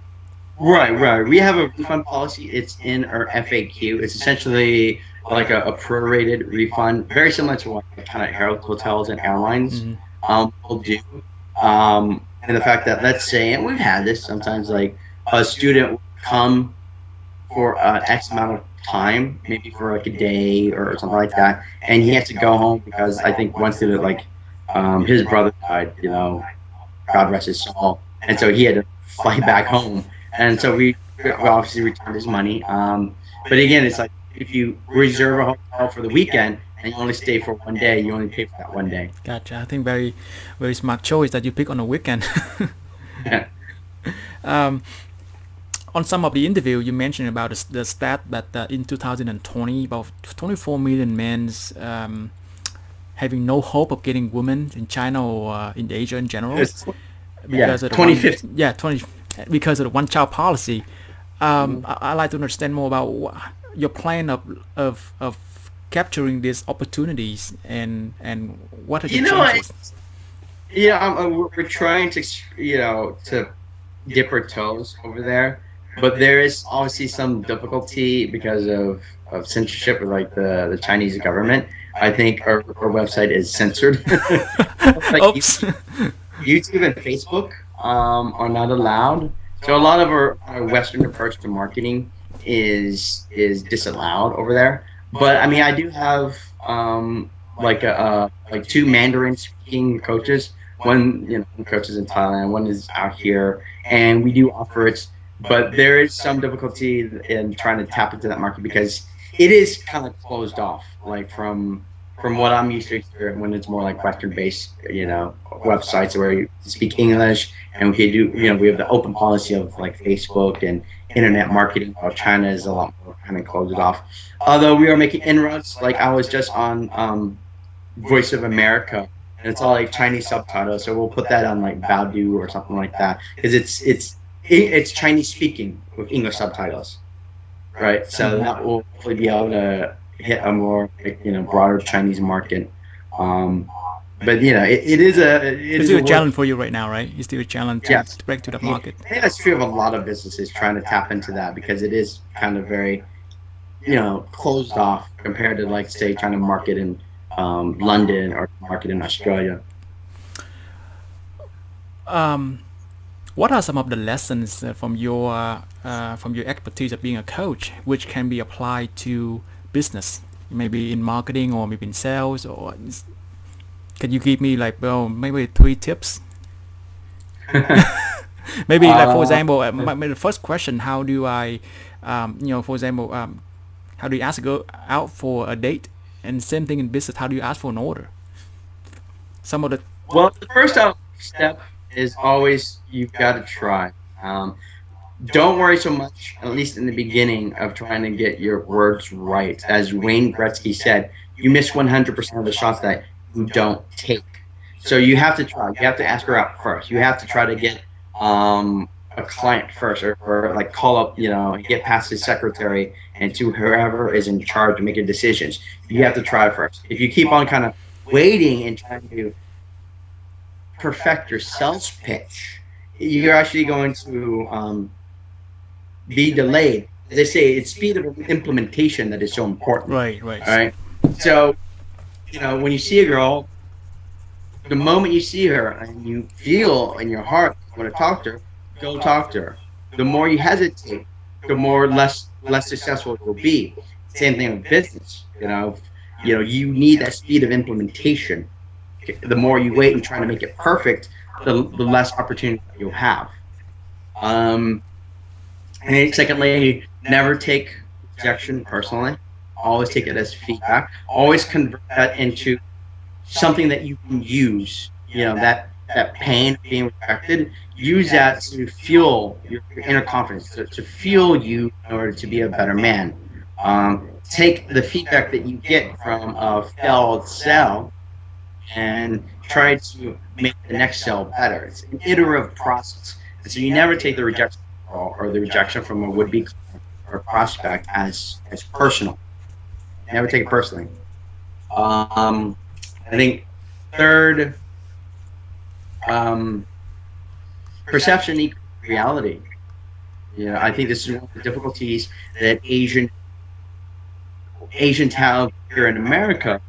right. We have a refund policy. It's in our FAQ. It's essentially like a prorated refund, very similar to what kind of hotels and airlines will do. And the fact that, let's say, and we've had this sometimes, like a student will come for an X amount of time, maybe for like a day or something like that, and he has to go home because I think one student, like his brother died, God rest his soul, and so he had to fly back home, and so we obviously returned his money. But again, it's like if you reserve a hotel for the weekend and you only stay for one day, you only pay for that one day. Gotcha. I think very, very smart choice that you pick on a weekend. Yeah. On some of the interview, you mentioned about the stat that in 2020, about 24 million men having no hope of getting women in China or in Asia in general. Because of 2050. Because of the one-child policy. I'd like to understand more about your plan of capturing these opportunities and what are the chances? We're trying to to dip our toes over there, but there is obviously some difficulty because of censorship with like the Chinese government. I think our website is censored. Like Oops. YouTube and Facebook are not allowed. So a lot of our Western approach to marketing is disallowed over there. But I mean, I do have like two Mandarin speaking coaches. One coaches in Thailand, one is out here, and we do offer it. But there is some difficulty in trying to tap into that market because it is kind of closed off, like from what I'm used to here, when it's more like Western-based, websites where you speak English, and we can do, we have the open policy of like Facebook and internet marketing, while China is a lot more kind of closed off. Although we are making inroads, like I was just on Voice of America, and it's all like Chinese subtitles, so we'll put that on like Baodu or something like that, because it's Chinese speaking with English subtitles. right? So that will hopefully be able to hit a more, broader Chinese market. But it It's is still a a work. challenge for you right now, right? It's still a challenge Yes, to break to that I market. think that's true of a lot of businesses trying to tap into that because it is kind of very, closed off compared to like say trying to market in London or market in Australia. What are some of the lessons from your expertise of being a coach, which can be applied to business, maybe in marketing or maybe in sales? Or can you give me like, well, maybe 3 tips? Maybe like for Uh, example, the first question: how do I, for example, how do you ask to go out for a date? And same thing in business. How do you ask for an order? Some of the well, the first step is always you've got to try. Um, don't worry so much, at least in the beginning, of trying to get your words right. As Wayne Gretzky said, you miss 100% of the shots that you don't take. So you have to try. You have to ask her out first. You have to try to get a client first, or like call up, get past his secretary and to whoever is in charge of making decisions. You have to try first. If you keep on kind of waiting and trying to perfect your sales pitch, you're actually going to be delayed. As I say, it's speed of implementation that is so important. right, right. All right. So, when you see a girl, the moment you see her and you feel in your heart you want to talk to her, go talk to her. The more you hesitate, the more less successful you'll be. Same thing with business. You need that speed of implementation. The more you wait and try to make it perfect, the less opportunity you'll have. Um, and secondly, never take rejection personally. Always take it as feedback. Always convert that into something that you can use. That pain of being rejected. Use that to fuel your inner confidence, to fuel you in order to be a better man. Take the feedback that you get from a failed sale and try to make the next sale better. It's an iterative process. And so you never take the rejection or the rejection from a would-be client or prospect as personal. Never take it personally. I think third, um, perception equals reality. I think this is one of the difficulties that Asians have here in America,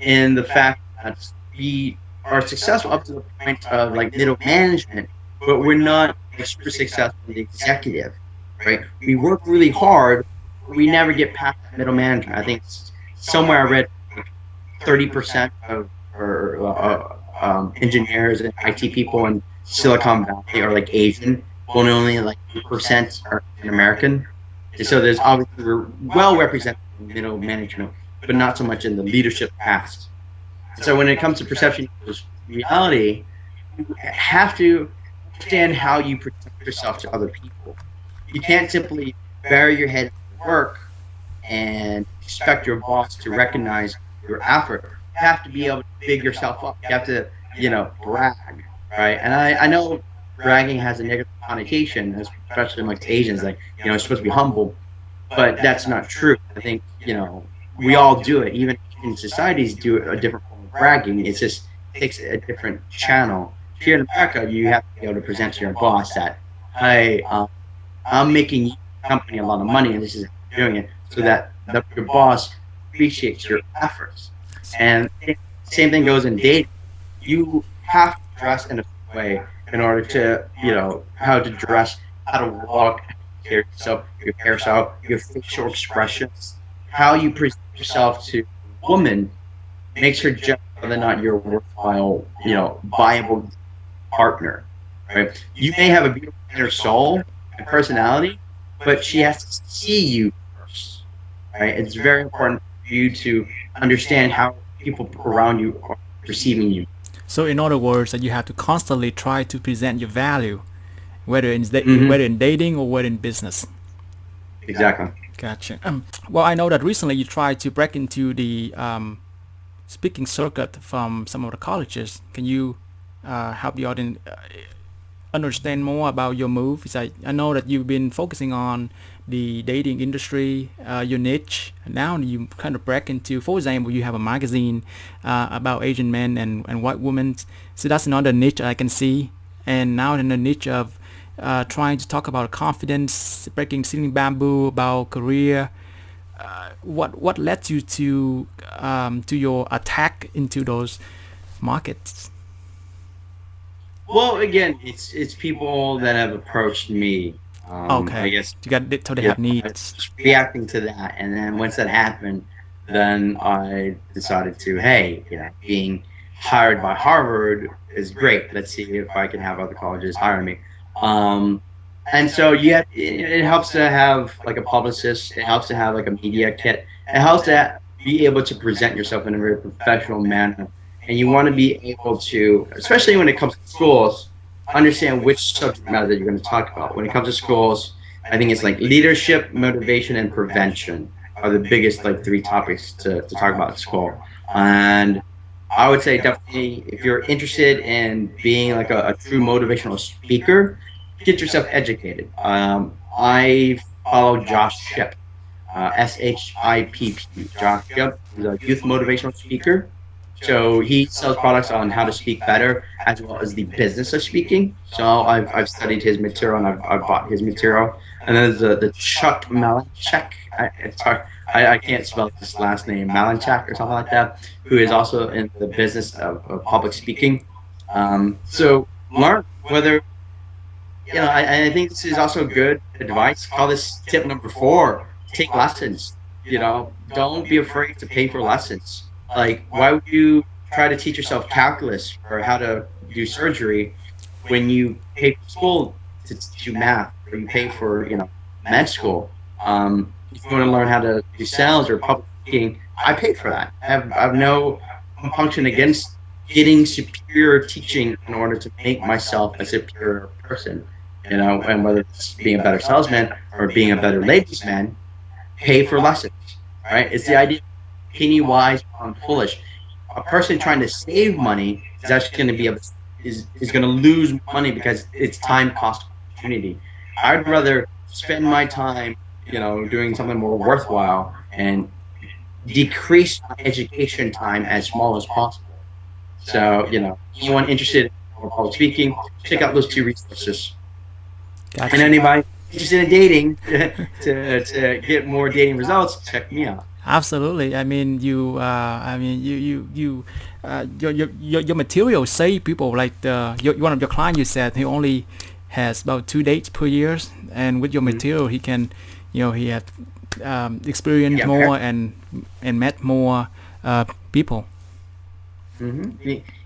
in the fact that we are successful up to the point of like middle management, but we're not super successful in the executive, right? We work really hard, but we never get past middle management. I think somewhere I read 30% of engineers and IT people in Silicon Valley are like Asian, but only like 2% are American. And so there's obviously we're well represented in middle management, but not so much in the leadership past. So when it comes to perception equals reality, you have to understand how you present yourself to other people. You can't simply bury your head in work and expect your boss to recognize your effort. You have to be able to big yourself up. You have to, brag, right? And I know bragging has a negative connotation, especially amongst Asians. Like, it's supposed to be humble, but that's not true. I think, we all do it. Even in societies do a different form of bragging. It just takes a different channel. Here in America, you have to be able to present to your boss that, hey, I'm making your company a lot of money, and this is how you're doing it, so that your boss appreciates your efforts. And same thing goes in dating. You have to dress in a way in order to, how to dress, how to walk, your hairstyle, your facial expressions, how you present yourself to a woman makes her judge whether or not you're a worthwhile, viable partner. Right? You may have a beautiful inner soul and personality, but she has to see you first. Right? It's very important for you to understand how people around you are perceiving you. So in other words, that you have to constantly try to present your value, Mm-hmm. whether in dating or whether in business. Exactly. Gotcha. Well, I know that recently you tried to break into the speaking circuit from some of the colleges. Can you help the audience understand more about your move. It's like I know that you've been focusing on the dating industry, your niche. Now you kind of break into, for example, you have a magazine about Asian men and white women. So that's another niche I can see. And now in the niche of trying to talk about confidence, breaking ceiling bamboo, about career. What led you to your attack into those markets? Well, again, it's people that have approached me. I Okay, guess you got so they you have know, I was needs. just reacting to that, and then once that happened, then I decided to, hey, being hired by Harvard is great. Let's see if I can have other colleges hire me. Um, and so it helps to have like a publicist. It helps to have like a media kit. It helps to be able to present yourself in a very professional manner. And you want to be able to, especially when it comes to schools, understand which subject matter that you're going to talk about. When it comes to schools, I think it's like leadership, motivation, and prevention are the biggest like three topics to talk about at school. And I would say definitely if you're interested in being like a true motivational speaker, get yourself educated. I follow Josh Ship, SHIPP. Josh Ship is a youth motivational speaker. So he sells products on how to speak better, as well as the business of speaking. So I've studied his material and I've bought his material. And then there's the Chuck Malinchak. It's hard. I can't spell his last name, Malinchak or something like that, who is also in the business of public speaking. So learn whether, I think this is also good advice. Call this tip number 4, take lessons. Don't be afraid to pay for lessons. Like, why would you try to teach yourself calculus or how to do surgery when you pay for school to teach you math, or you pay for, med school? If you want to learn how to do sales or public speaking, I paid for that. I have no compunction against getting superior teaching in order to make myself a superior person. And whether it's being a better salesman or being a better ladies man, pay for lessons, right? It's the idea penny wise, pound foolish. A person trying to save money is actually going to is going to lose money because it's time cost opportunity. I'd rather spend my time, doing something more worthwhile and decrease my education time as small as possible. So, anyone interested in public speaking, check out those 2 resources. And Gotcha. anybody interested in dating to get more dating results, check me out. Absolutely. I mean, your material save people. Like one of your clients, you said he only has about 2 dates per year, and with your Mhm. material, he can, he had experienced Yeah, more and met more people.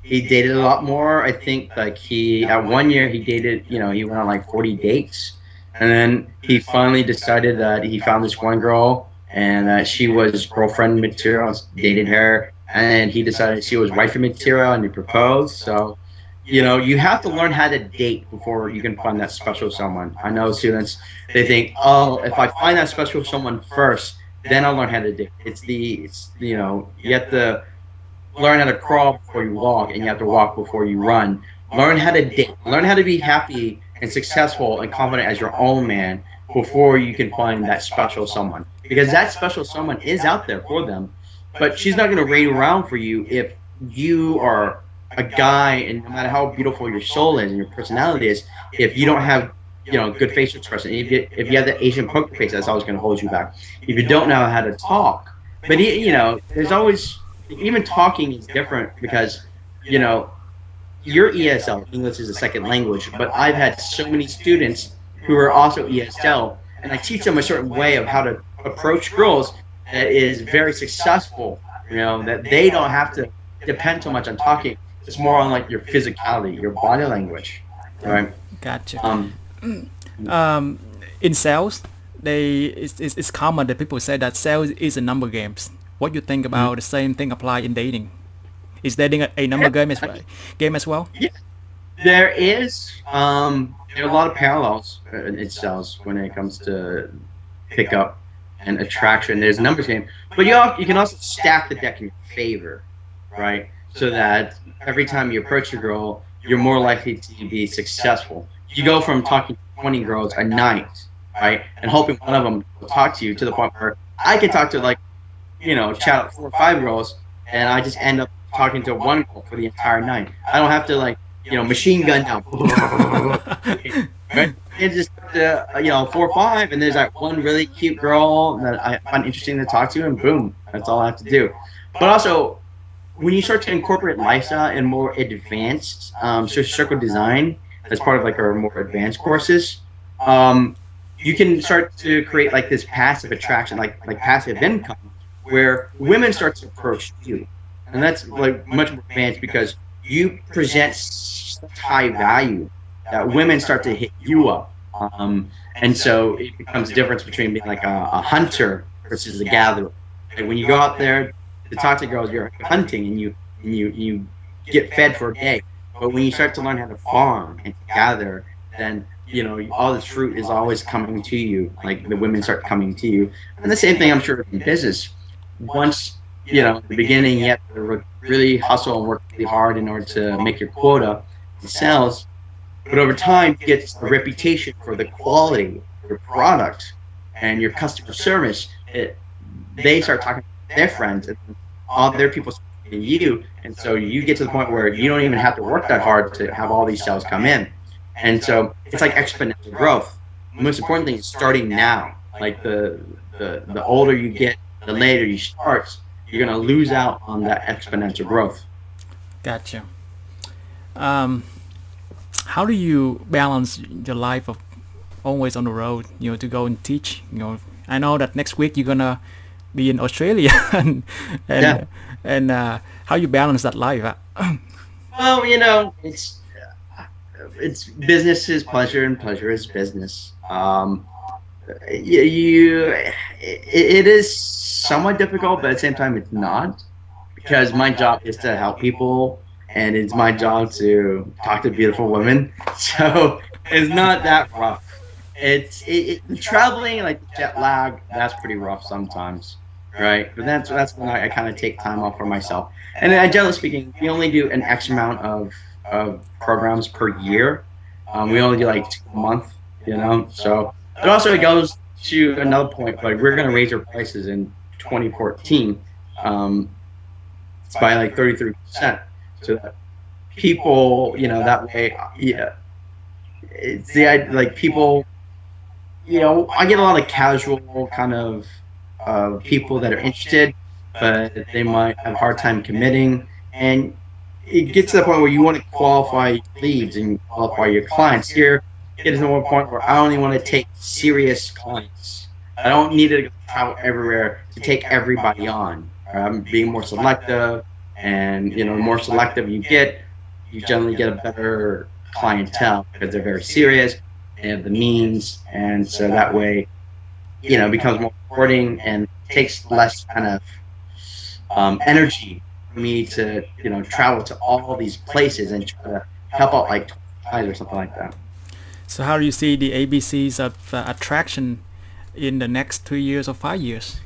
He dated a lot more. I think like he at 1 year he dated, he went on like 40 dates, and then he finally decided that he found this one girl and she was girlfriend material, dated her, and he decided she was wifey material and he proposed. So, you have to learn how to date before you can find that special someone. I know students, they think, oh, if I find that special someone first, then I'll learn how to date. You have to learn how to crawl before you walk, and you have to walk before you run. Learn how to date. Learn how to be happy and successful and confident as your own man before you can find that special someone. Because that special someone is out there for them, but she's not going to reign around for you if you are a guy, and no matter how beautiful your soul is and your personality is, if you don't have good facial expression, if you have the Asian poker face, that's always going to hold you back. If you don't know how to talk, but there's always, even talking is different because you're ESL, English is a second language, but I've had so many students who are also ESL, and I teach them a certain way of how to approach girls that is very successful, that they don't have to depend so much on talking. It's more on like your physicality, your body language, right? Gotcha. Um, In sales, it's common that people say that sales is a number games. What you think about the same thing apply in dating? Is dating a number game as well? yeah, there is. There are a lot of parallels in sales when it comes to pickup and attraction. There's a numbers game, but you can also stack the deck in your favor, right? So that every time you approach a girl, you're more likely to be successful. you go from talking to 20 girls a night, right, and hoping one of them will talk to you, to the point where I can talk to, like, chat up 4 or 5 girls, and I just end up talking to one girl for the entire night. I don't have to, like, machine gun down, right? It's just 4 or 5, and there's that one really cute girl that I find interesting to talk to, and boom, that's all I have to do. But also, when you start to incorporate lifestyle and more advanced circle design as part of, like, our more advanced courses, you can start to create, like, this passive attraction, like passive income, where women start to approach you, and that's, like, much more advanced because you present such high value that women start to hit you up, and so it becomes a difference between being like a hunter versus a gatherer. Like, when you go out there to talk to girls, you're hunting, and you get fed for a day. But when you start to learn how to farm and to gather, then all this fruit is always coming to you. Like, the women start coming to you, and the same thing, I'm sure, in business. Once at the beginning, you have to really hustle and work really hard in order to make your quota in sales. But over time, you get a reputation for the quality of your product and your customer service. They start talking to their friends, and all their people start talking to you. And so you get to the point where you don't even have to work that hard to have all these sales come in. And so it's like exponential growth. The most important thing is starting now. Like, the older you get, the later you start, you're going to lose out on that exponential growth. Gotcha. How do you balance your life of always on the road, to go and teach? I know that next week you're gonna be in Australia, and how you balance that life? Well, it's business is pleasure, and pleasure is business. It is somewhat difficult, but at the same time, it's not, because my job is to help people, and it's my job to talk to beautiful women. So it's not that rough. The traveling, like the jet lag, that's pretty rough sometimes, right? But that's when I kind of take time off for myself. And then, generally speaking, we only do an X amount of programs per year. We only do like 2 a month, So, but also it goes to another point. Like, we're gonna raise our prices in 2014. It's by like 33%. So that people, that way, it's like people, I get a lot of casual kind of people that are interested, but they might have a hard time committing, and it gets to the point where you want to qualify leads and qualify your clients. Here, it is to one point where I only want to take serious clients. I don't need to travel everywhere to take everybody on. I'm being more selective, and the more selective you get, you generally get a better clientele because they're very serious, they have the means, and so that way, it becomes more rewarding and takes less kind of energy for me to travel to all these places and try to help out like 20 guys or something like that. So how do you see the ABCs of attraction in the next 2 years or 5 years?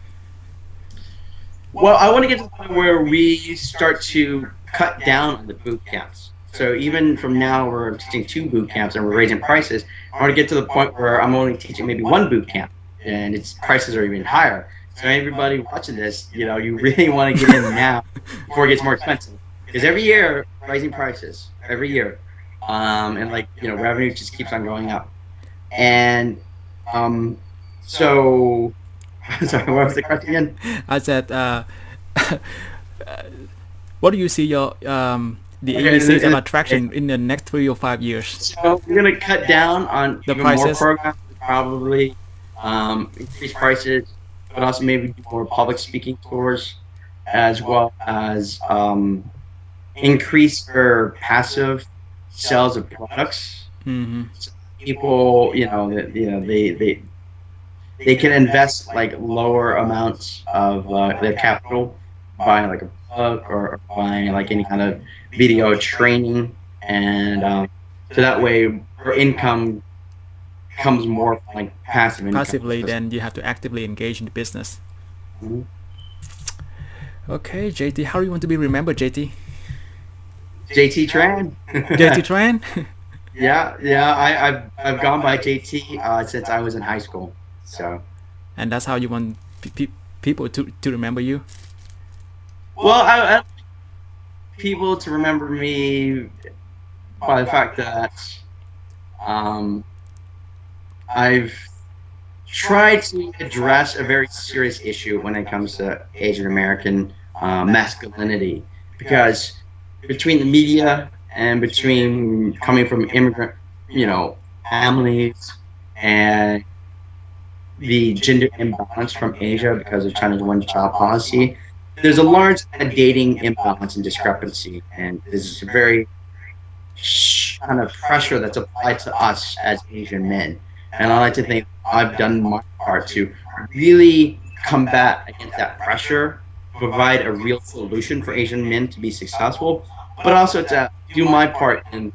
Well, I want to get to the point where we start to cut down on the boot camps. So even from now, we're teaching 2 boot camps and we're raising prices. I want to get to the point where I'm only teaching maybe 1 boot camp, and its prices are even higher. So everybody watching this, you really want to get in now before it gets more expensive. Because every year, rising prices, every year. And revenue just keeps on going up. And so, sorry, what was the question again? I said, what do you see your the ABCs of attraction in the next 3 or 5 years? So we're gonna cut down on the even prices. More programs, probably increase prices, but also maybe do more public speaking tours, as well as increase their passive sales of products. Mm-hmm. So people, they can invest like lower amounts of their capital, buying like a book or buying like any kind of video training, and so that way your income comes more from like passive income. Passively, then you have to actively engage in the business. Mm-hmm. Okay, JT, how do you want to be remembered, JT? JT Tran. JT Tran? yeah. I've gone by JT since I was in high school. So, And that's how you want people to remember you. well, I people to remember me by the fact that um, I've tried to address a very serious issue when it comes to Asian American masculinity, because between the media and between coming from immigrant, families, and the gender imbalance from Asia because of China's one-child policy, there's a large dating imbalance and discrepancy, and there's a very kind of pressure that's applied to us as Asian men. And I like to think I've done my part to really combat against that pressure, provide a real solution for Asian men to be successful, but also to do my part in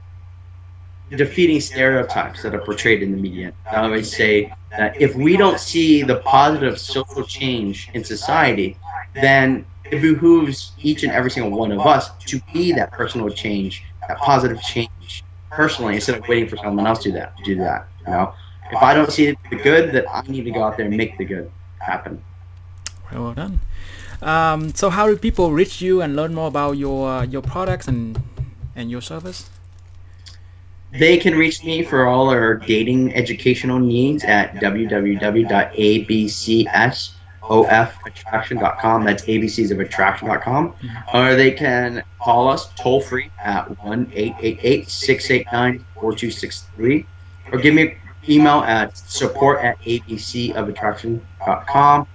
defeating stereotypes that are portrayed in the media. I always say that if we don't see the positive social change in society, then it behooves each and every single one of us to be that personal change, that positive change personally, instead of waiting for someone else to do that. If I don't see the good, then I need to go out there and make the good happen. Well done. So how do people reach you and learn more about your products and your service? They can reach me for all our dating educational needs at www.abcsofattraction.com. That's abcsofattraction.com. Or they can call us toll free at 1-888-689-4263. Or give me an email at support@abcofattraction.com.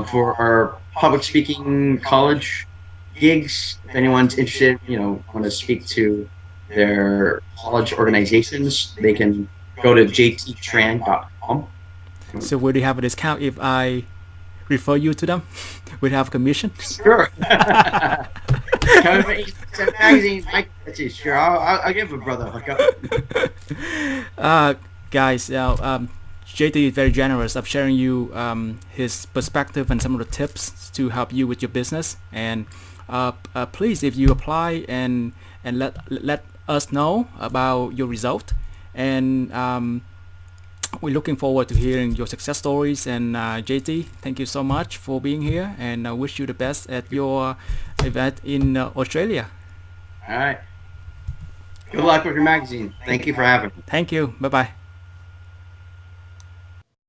For our public speaking college gigs, if anyone's interested, want to speak to their college organizations, they can go to jttran.com. So would you have a discount if I refer you to them? Would you have a commission? Sure. Coming from Asiansuccess magazine, sure. I'll give a brother a hookup. Guys, JT is very generous of sharing you his perspective and some of the tips to help you with your business. And please, if you apply and let us know about your result, and we're looking forward to hearing your success stories. And JT, thank you so much for being here, and I wish you the best at your event in Australia. All right. Good luck with your magazine. Thank you for having me. Thank you. Bye bye.